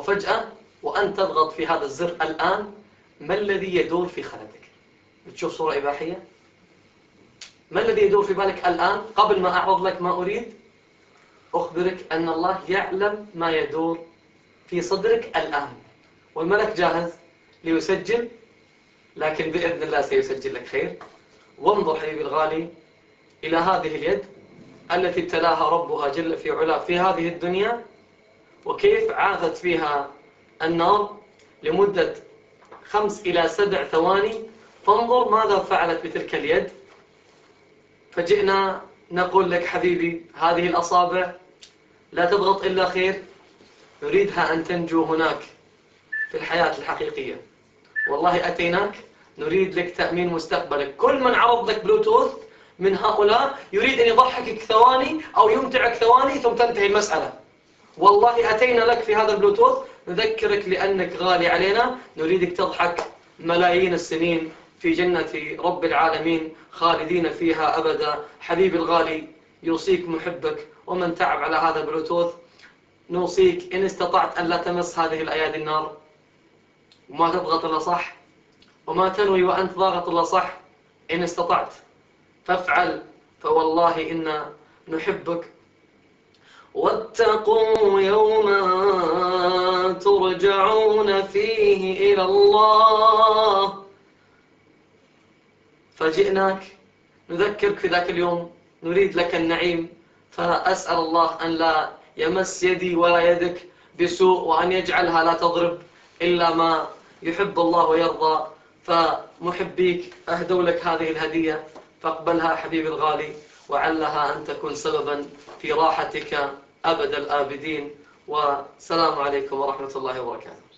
وفجأة وأنت تضغط في هذا الزر الآن، ما الذي يدور في خلدك؟ بتشوف صورة إباحية؟ ما الذي يدور في بالك الآن قبل ما أعرض لك ما أريد؟ أخبرك أن الله يعلم ما يدور في صدرك الآن، والملك جاهز ليسجل، لكن بإذن الله سيسجل لك خير. وانظر حبيبي الغالي إلى هذه اليد التي ابتلاها ربها جل في علاه في هذه الدنيا، وكيف عاثت فيها النار لمدة 5 إلى 7 ثواني. فانظر ماذا فعلت بتلك اليد. فجئنا نقول لك حبيبي هذه الأصابع لا تضغط إلا خير، نريدها أن تنجو هناك في الحياة الحقيقية. والله أتيناك نريد لك تأمين مستقبلك. كل من عرض لك بلوتوث من هؤلاء يريد أن يضحكك ثواني أو يمتعك ثواني ثم تنتهي المسألة. والله أتينا لك في هذا البلوتوث نذكرك لأنك غالي علينا، نريدك تضحك ملايين السنين في جنة رب العالمين خالدين فيها أبدا. حبيبي الغالي يوصيك محبك ومن تعب على هذا البلوتوث، نوصيك إن استطعت أن لا تمس هذه الأيادي النار، وما تضغط إلا صح، وما تنوي وأنت ضاغط إلا صح. إن استطعت فافعل، فوالله إنا نحبك. واتقوا يوما ترجعون فيه إلى الله. فجئناك نذكرك في ذاك اليوم، نريد لك النعيم، فأسأل الله أن لا يمس يدي ولا يدك بسوء، وأن يجعلها لا تضرب إلا ما يحب الله ويرضى. فمحبيك أهدوا لك هذه الهدية، فاقبلها حبيبي الغالي، وعلها أن تكون سببا في راحتك أبد الآبدين. والسلام عليكم ورحمة الله وبركاته.